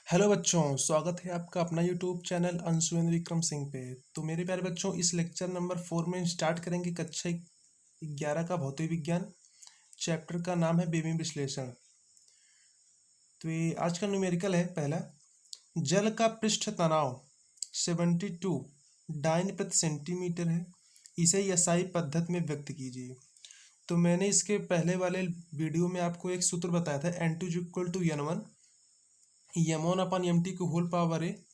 Hello बच्चों, स्वागत है आपका अपना यूट्यूब चैनल अंशुवेंद्र विक्रम सिंह पे। तो मेरे प्यारे बच्चों, इस लेक्चर नंबर 4 में स्टार्ट करेंगे कक्षा 11 का भौतिक विज्ञान। चैप्टर का नाम है बेमी विश्लेषण। तो ये आज का न्यूमेरिकल है पहला। जल का पृष्ठ तनाव 72 डाइन प्रति सेंटीमीटर है। इसे एसआई पद्धति में व्यक्त कीजिए। तो मैंने इसके पहले वाले वीडियो में आपको एक सूत्र बताया था, N2 equal to N1 M1 upon MT की होल पावर ए,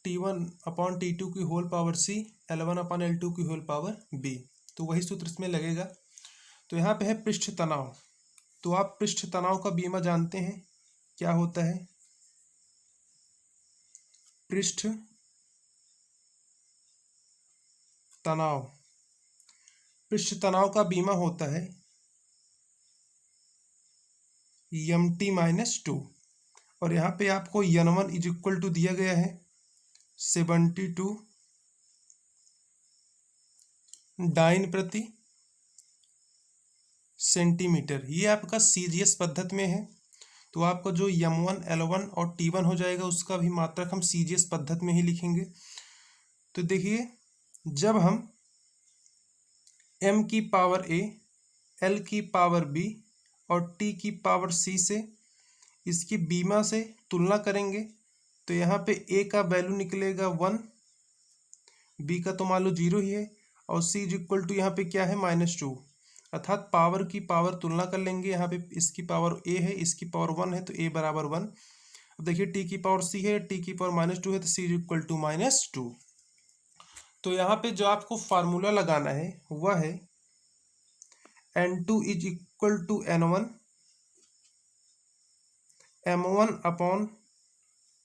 T1 अपॉन T2 की whole power C, L1 upon L2 की होल पावर B। तो वही सूत्र इसमें लगेगा। तो यहाँ पे है पृष्ठ तनाव। तो आप पृष्ठ तनाव का बीमा जानते हैं क्या होता है। पृष्ठ तनाव, पृष्ठ तनाव का बीमा होता है MT-2। और यहाँ पे आपको N1 इज इक्वल टू दिया गया है 72 डाइन प्रति सेंटीमीटर। ये आपका CGS पद्धति में है। तो आपका जो M1 L1 और T1 हो जाएगा उसका भी मात्रक हम CGS पद्धति में ही लिखेंगे। तो देखिए, जब हम M की पावर A, L की पावर B और T की पावर C से इसकी बीमा से तुलना करेंगे तो यहाँ पे A का वैल्यू निकलेगा 1, B का तो मान लो 0 ही है, और C इज इक्वल टू यहाँ पे क्या है -2। अर्थात पावर की पावर तुलना कर लेंगे। यहाँ पे इसकी पावर A है, इसकी पावर 1 है, तो A बराबर 1। अब देखिए T की पावर C है, T की पावर -2 है, तो C इज इक्वल टू -2। तो यहाँ पे जो आपको फार्मूला लगाना है वह है N2 is equal to N1 M1 upon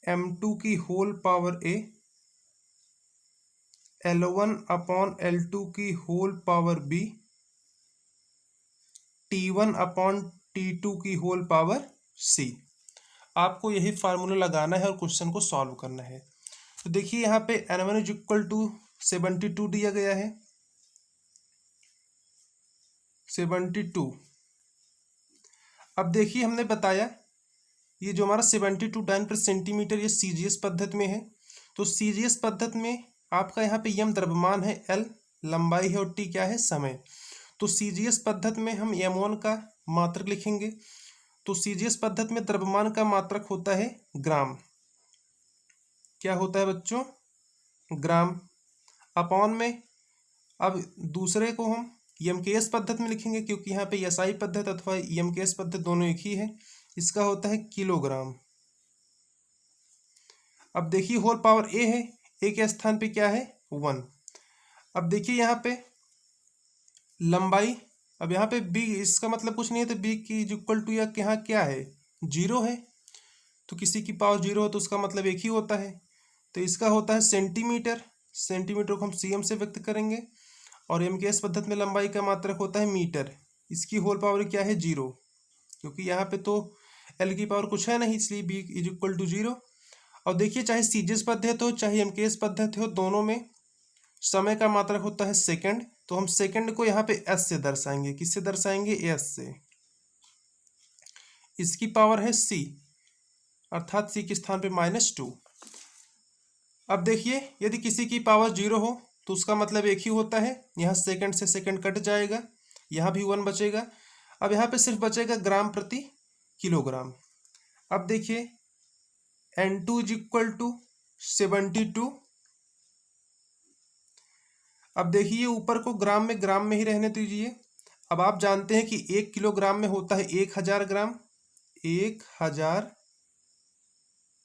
M2 की whole power A, L1 upon L2 की whole power B, T1 upon T2 की होल पावर C। आपको यही फार्मूला लगाना है और क्वेश्चन को सॉल्व करना है। तो देखिए यहाँ पे N1 इज इक्वल टू 72 दिया गया है, 72। अब देखिए हमने बताया ये जो हमारा 72 डाइन प्रति सेंटीमीटर ये CGS पद्धति में है। तो CGS पद्धति में आपका यहाँ पे M द्रव्यमान है, L लंबाई है और T क्या है, समय। तो CGS पद्धति में हम M1 का मात्रक लिखेंगे। तो CGS पद्धति में द्रव्यमान का मात्रक होता है ग्राम। क्या होता है बच्चों, ग्राम। अपॉन में अब दूसरे को हम MKS पद्धति में लिखेंगे, क्योंकि यहाँ पे SI पद्धति अथवा MKS पद्धति दोनों एक ही है। इसका होता है किलोग्राम। अब देखिए होल पावर A है, A के स्थान पे क्या है 1। अब देखिए यहाँ पे लंबाई, अब यहाँ पे B, इसका मतलब कुछ नहीं है, तो B की इक्वल टू या यहाँ क्या है 0 है। तो किसी की पावर 0 हो तो उसका मतलब एक ही होता है। तो इसका होता है सेंटीमीटर। सेंटीमीटर को हम CM से व्यक्त करेंगे। और MKS पद्धति में लंबाई का मात्रक होता है मीटर। इसकी होल पावर क्या है 0, क्योंकि यहाँ पे तो L की पावर कुछ है नहीं, इसलिए B इज इक्वल टू 0। और देखिए चाहे CGS पद्धति हो चाहे MKS पद्धति हो, दोनों में समय का मात्रक होता है सेकंड। तो हम सेकंड को यहाँ पे S से दर्शाएंगे। किससे दर्शाएंगे, S से। इसकी पावर है C, अर्थात C के स्थान पे -2। अब देखिए यदि किसी की पावर 0 हो तो उसका मतलब एक ही होता है, यहाँ सेकंड से सेकंड कट जाएगा, यहाँ भी 1 बचेगा। अब यहाँ पे सिर्फ बचेगा ग्राम प्रति किलोग्राम। अब देखिए N2 इज इक्वल टू 72। अब देखिए ऊपर को ग्राम में ही रहने दीजिए। अब आप जानते हैं कि 1 किलोग्राम में होता है 1000 ग्राम। 1000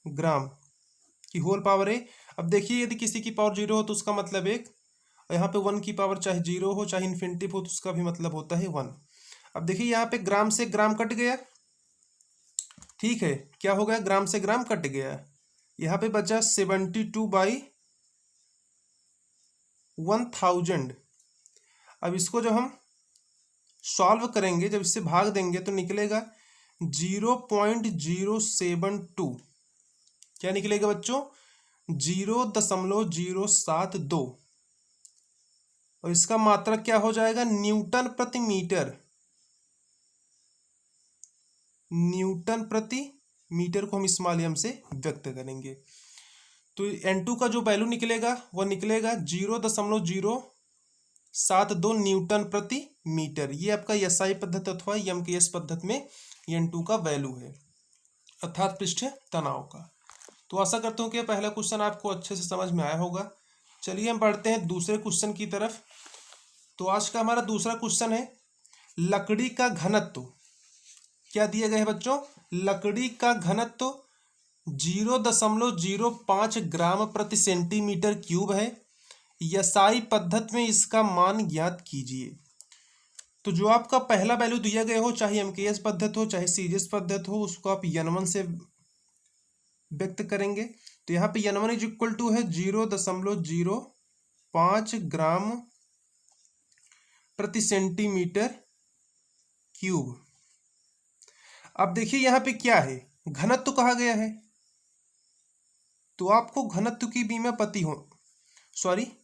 ग्राम की होल पावर है। अब देखिए यदि किसी की पावर 0 हो तो उसका मतलब 1, और यहाँ पे 1 की पावर चाहे 0 हो चाहे इन्फिनिटिव हो तो उसका भी मतलब होता है 1। अब देखिए यहाँ पे ग्राम से ग्राम कट गया, ठीक है, क्या हो गया, ग्राम से ग्राम कट गया। यहाँ पे बचा 72/1000। अब इसको जब हम सॉल्व करेंगे, जब इससे भाग देंगे तो निकलेगा 0.072। क्या निकलेगा बच्चों, 0.072। और इसका मात्रक क्या हो जाएगा, न्यूटन प्रति मीटर। न्यूटन प्रति मीटर को हम स्मॉल m से व्यक्त करेंगे। तो N2 का जो वैल्यू निकलेगा वो निकलेगा 0.072 न्यूटन प्रति मीटर। ये आपका SI पद्धति अथवा MKS पद्धति में N2 का वैल्यू है, अर्थात पृष्ठीय तनाव का। तो आशा करता हूँ कि पहला क्वेश्चन आपको अच्छे से समझ में आया होगा। चलिए हम बढ़ते हैं दूसरे क्वेश्चन की तरफ। तो आज का हमारा दूसरा क्वेश्चन है, लकड़ी का घनत्व क्या दिया गया है बच्चों? लकड़ी का घनत्व 0.05 ग्राम प्रति सेंटीमीटर क्यूब है। SI पद्धति में इसका मान ज्ञात कीजिए। तो जो आपका पहला वैल्यू दिया गया हो, चाहे MKS पद्धति हो चाहे सीजीएस पद्धति हो, उसको आप N1 से व्यक्त करेंगे। तो यहाँ पे N1 इज इक्वल टू है 0.05 ग्राम प्रति सेंटीमीटर क्यूब। अब देखिए यहाँ पे क्या है, घनत्व कहा गया है, तो आपको घनत्व की बीमा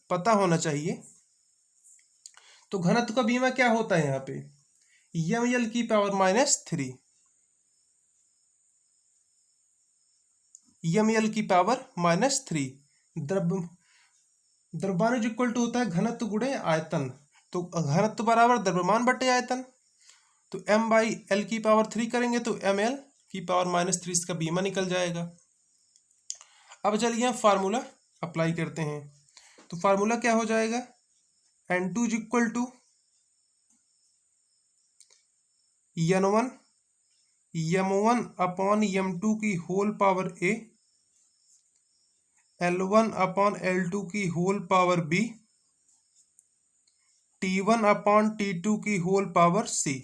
पता होना चाहिए। तो घनत्व का बीमा क्या होता है यहाँ पे, ml की पावर -3, ml की पावर -3। द्रव्यमान इज इक्वल टू होता है घनत्व गुणे आयतन। तो घनत्व बराबर द्रव्यमान बटे आयतन। तो m/l की पावर 3 करेंगे तो ml की पावर -3 इसका बीमा निकल जाएगा। अब चलिए फार्मूला अप्लाई करते हैं। तो फार्मूला क्या हो जाएगा, N2 is equal to N1 m1 upon m2 की whole power a, L1 upon L2 की whole power b, T1 upon T2 की होल पावर c।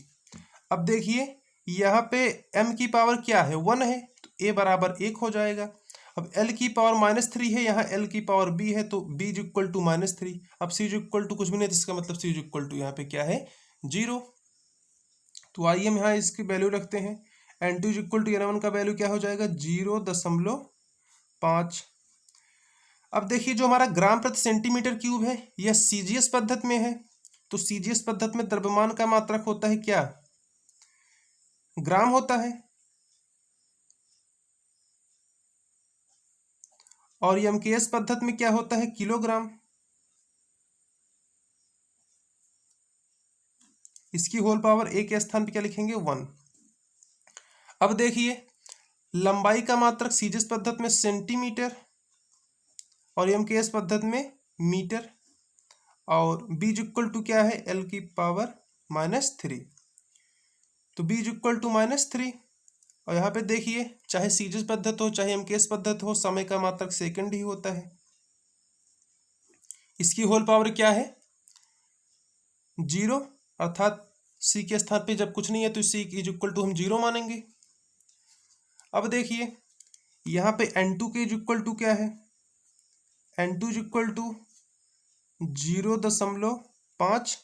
अब देखिए यहाँ पे m की पावर क्या है, 1 है, तो a बराबर 1 हो जाएगा। अब l की पावर -3 है, यहाँ l की पावर b है, तो b इज इक्वल टू -3। अब c इज इक्वल टू कुछ भी नहीं, तो इसका मतलब c इज इक्वल टू यहाँ पे क्या है, 0। तो आइए हम यहाँ इसकी वैल्यू रखते हैं। N2 is equal to N1 का वैल्यू क्या हो जाएगा, 0.5। अब देखिए जो हमारा ग्राम प्रति सेंटीमीटर क्यूब है यह सीजीएस पद्धति में है। तो सीजीएस पद्धति में द्रव्यमान का मात्रक होता है क्या, ग्राम होता है, और MKS पद्धति में क्या होता है, किलोग्राम। इसकी होल पावर a के स्थान पे क्या लिखेंगे, 1। अब देखिए लंबाई का मात्रक सीजीएस पद्धति में सेंटीमीटर और MKS पद्धति में मीटर, और b इज इक्वल टू क्या है, l की पावर -3। तो b इज इक्वल टू -3। और यहाँ पे देखिए चाहे सीजीएस पद्धति हो चाहे MKS पद्धति हो, समय का मात्रक सेकंड ही होता है। इसकी होल पावर क्या है, 0, अर्थात c के स्थान पे जब कुछ नहीं है तो c इज इक्वल टू हम 0 मानेंगे। अब देखिए यहाँ पे N2 के इज इक्वल टू क्या है, N2 इज इक्वल टू 0.5,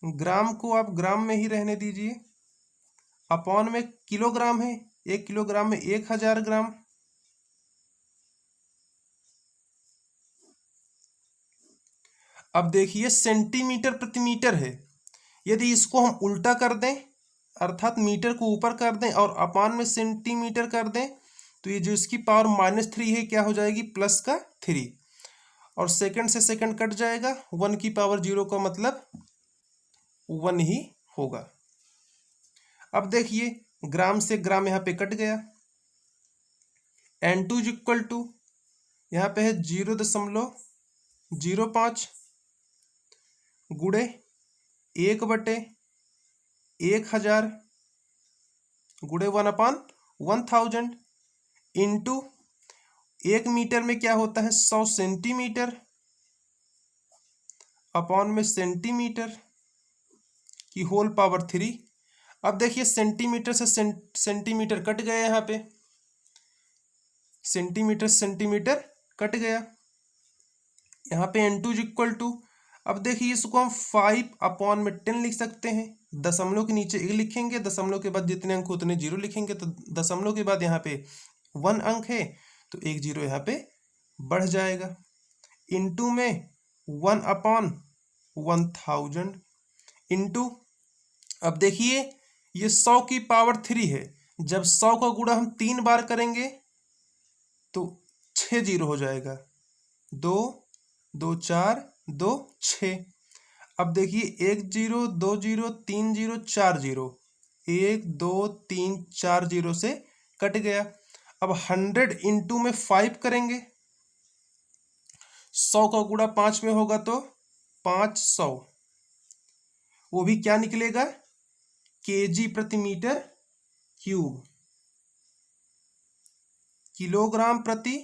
ग्राम को आप ग्राम में ही रहने दीजिए, अपॉन में किलोग्राम है, 1 किलोग्राम में 1000 ग्राम। अब देखिए सेंटीमीटर प्रति मीटर है, यदि इसको हम उल्टा कर दें अर्थात मीटर को ऊपर कर दें और अपान में सेंटीमीटर कर दें, तो ये जो इसकी पावर -3 है क्या हो जाएगी, +3, और सेकंड से सेकंड कट जाएगा, 1 की पावर 0 का मतलब 1 ही होगा। अब देखिए ग्राम से ग्राम यहाँ पे कट गया। N2 इज इक्वल टू यहाँ पे है 0.05 गुणे 1/1000 गुणे 1/1000 इंटू 1 मीटर में क्या होता है, 100 सेंटीमीटर, अपॉन में सेंटीमीटर की होल पावर 3। अब देखिए सेंटीमीटर से सेंटीमीटर कट गया, यहाँ पे सेंटीमीटर सेंटीमीटर कट गया। यहाँ पे N2 इज इक्वल टू, अब देखिए इसको हम 5/10 लिख सकते हैं, दशमलव के नीचे 1 लिखेंगे, दशमलव के बाद जितने अंक उतने 0 लिखेंगे, तो दशमलव के बाद यहाँ पे 1 अंक है तो 1 0 यहाँ पे बढ़ जाएगा, इंटू में 1/1000 इंटू, अब देखिए ये 100 की पावर 3 है, जब 100 का गुणा हम 3 बार करेंगे तो 6 जीरो हो जाएगा। 2 2 4 2 6। अब देखिए 1 zero 2 zero 3 zero 4 zero, 1 2 3 4 zero से कट गया। अब 100 इंटू में 5 करेंगे, 100 का गुणा 5 में होगा तो 500, वो भी क्या निकलेगा, केजी प्रति मीटर क्यूब, किलोग्राम प्रति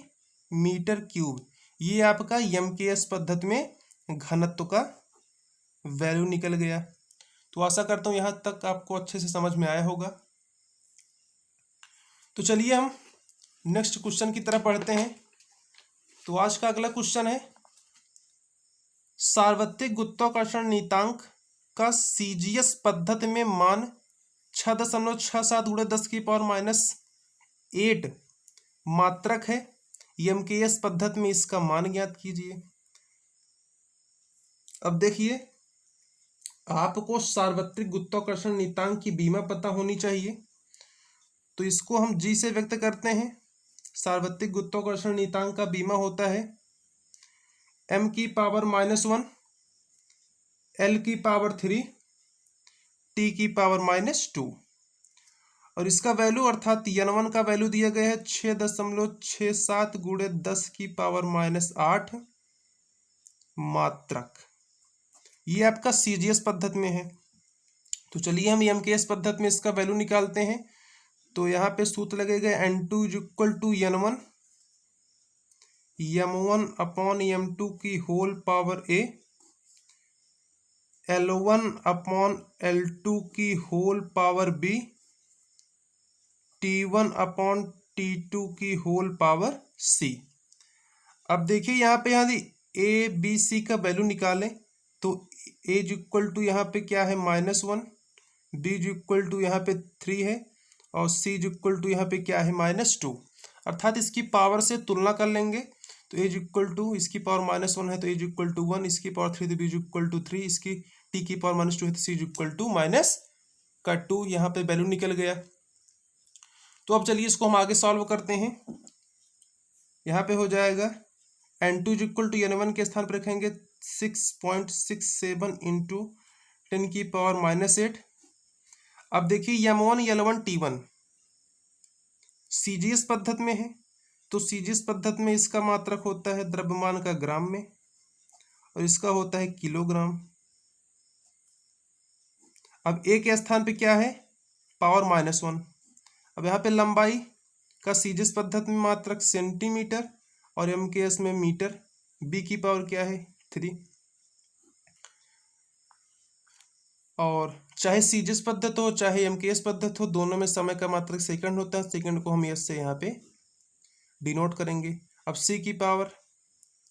मीटर क्यूब। ये आपका एमकेएस पद्धति में घनत्व का वैल्यू निकल गया। तो आशा करता हूं यहां तक आपको अच्छे से समझ में आया होगा। तो चलिए हम नेक्स्ट क्वेश्चन की तरफ बढ़ते हैं। तो आज का अगला क्वेश्चन है, सार्वत्रिक गुरुत्वाकर्षण नियतांक का सीजीएस पद्धति में मान 6.67 गुणे 10 की पावर -8 मात्रक है। एमकेएस पद्धति में इसका मान ज्ञात कीजिए। अब देखिए, आपको सार्वत्रिक गुरुत्वाकर्षण नियतांक की बीमा पता होनी चाहिए। तो इसको हम जी से व्यक्त करते हैं। सार्वत्रिक गुरुत्वाकर्षण नियतांक का बीमा होता है m की पावर -1, l की पावर 3, t की पावर -2। और इसका वैल्यू अर्थात n1 का वैल्यू दिया गया है 6.67 गुणे 10 की पावर -8 मात्रक। ये आपका सीजीएस पद्धति में है। तो चलिए हम एमकेएस पद्धति में इसका वैल्यू निकालते हैं। तो यहाँ पे सूत्र लगेगा n2 = n1, m1 upon m2 की whole power a, l1 upon l2 की whole power b, t1 upon t2 की होल पावर c। अब देखिए यहाँ पे यदि a b c का वैल्यू निकालें तो a = यहाँ पे क्या है -1, b = यहाँ पे 3 है और c = यहाँ पे क्या है -2। अर्थात इसकी पावर से तुलना कर लेंगे तो a = इसकी पावर -1 है तो a = 1, इसकी पावर 3 तो b = 3, इसकी t की पावर -2 है तो c = -2। यहाँ पे वैल्यू निकल गया। तो अब चलिए इसको हम आगे सॉल्व करते हैं। यहाँ पे हो जाएगा n2 = n1 के स्थान पर रखेंगे 6.67 इंटू 10 की पावर -8। अब देखिए m1 l1 t1 सीजीएस पद्धति में है तो सीजीएस पद्धति में इसका मात्रक होता है द्रव्यमान का ग्राम में और इसका होता है किलोग्राम। अब ए के स्थान पे क्या है, पावर -1। अब यहाँ पे लंबाई का सीजीएस पद्धति में मात्रक सेंटीमीटर और एमकेएस में मीटर, बी की पावर क्या है 3। और चाहे सीजीएस पद्धति हो चाहे एमकेएस पद्धति हो, दोनों में समय का मात्रक सेकंड होता है। सेकंड को हम एस से यहाँ पे डिनोट करेंगे। अब सी की पावर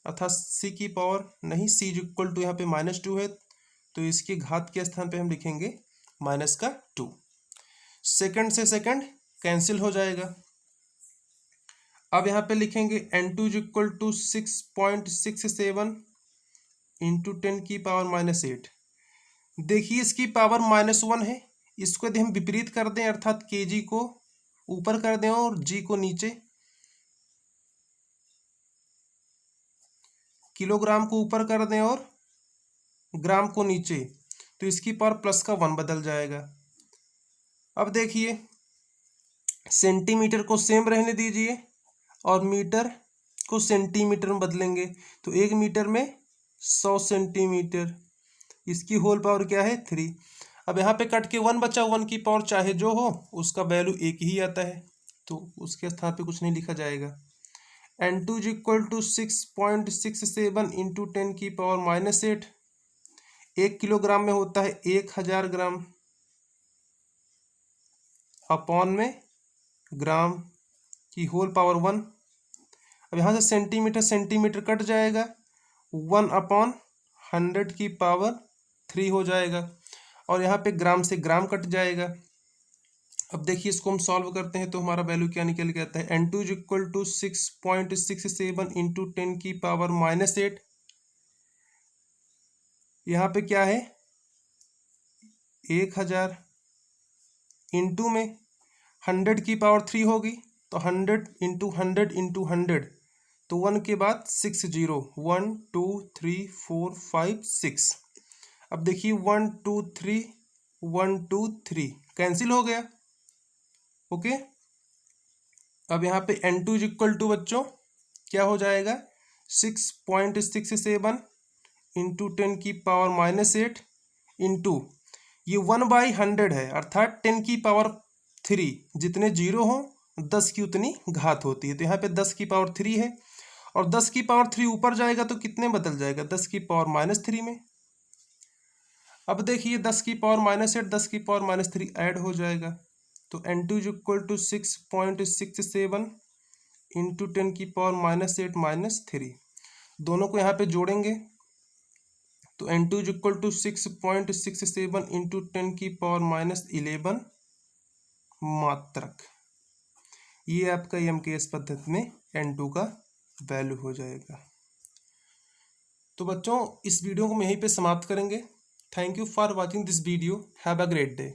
अर्थात सी की पावर नहीं, सी = यहाँ पे -2 है तो इसकी घात के स्थान पे हम लिखेंगे -2। सेकंड से सेकंड कैंसिल हो जाएगा। अब यहाँ पे लिखेंगे n2 = 6.67 इंटू 10 की पावर -8। देखिए इसकी पावर -1 है, इसको यदि हम विपरीत कर दें अर्थात केजी को ऊपर कर दें और जी को नीचे, किलोग्राम को ऊपर कर दें और ग्राम को नीचे, तो इसकी पावर प्लस का 1 बदल जाएगा। अब देखिए सेंटीमीटर को सेम रहने दीजिए और मीटर को सेंटीमीटर में बदलेंगे तो 1 मीटर में 100 सेंटीमीटर, इसकी होल पावर क्या है 3। अब यहाँ पे कट के 1 बचा, 1 की पावर चाहे जो हो उसका वैल्यू एक ही आता है तो उसके स्थान पे कुछ नहीं लिखा जाएगा। n2 = 6.67 इंटू 10 की पावर -8, 1 किलोग्राम में होता है 1000 ग्राम अपॉन में ग्राम की होल पावर 1। अब यहाँ से सेंटीमीटर सेंटीमीटर कट जाएगा, 1/100 की पावर 3 हो जाएगा और यहाँ पे ग्राम से ग्राम कट जाएगा। अब देखिए इसको हम सॉल्व करते हैं तो हमारा वैल्यू क्या निकल के आता है, n2 = 6.67 इंटू 10 की पावर -8। यहाँ पे क्या है 1000 इंटू में 100 की पावर 3 होगी तो 100 इंटू 100 इंटू 100, तो 1 के बाद 6 जीरो, 1 2 3 4 5 6। अब देखिए 1 2 3 1 2 3 कैंसिल हो गया। ओके, अब यहाँ पे n2 इज इक्वल टू बच्चों क्या हो जाएगा, 6.67 इंटू 10 की पावर -8 इंटू ये 1/100 है, अर्थात 10 की पावर 3, जितने जीरो हो 10 की उतनी घात होती है, तो यहाँ पे 10 की पावर 3 है, और 10 की पावर 3 ऊपर जाएगा तो कितने बदल जाएगा, 10 की पावर -3 में। अब देखिए 10 की पावर -8 10 की पावर -3 ऐड हो जाएगा, तो n2 is equal to 6.67 into 10 की पावर -8 -3, दोनों को यहाँ पे जोड़ेंगे तो n2 is equal to 6.67 into 10 की पावर -11 मात्रक। ये आपका MKS पद्धति में n2 का वैल्यू हो जाएगा। तो बच्चों इस वीडियो को हम यहीं पे समाप्त करेंगे। Thank you for watching this video. Have a great day.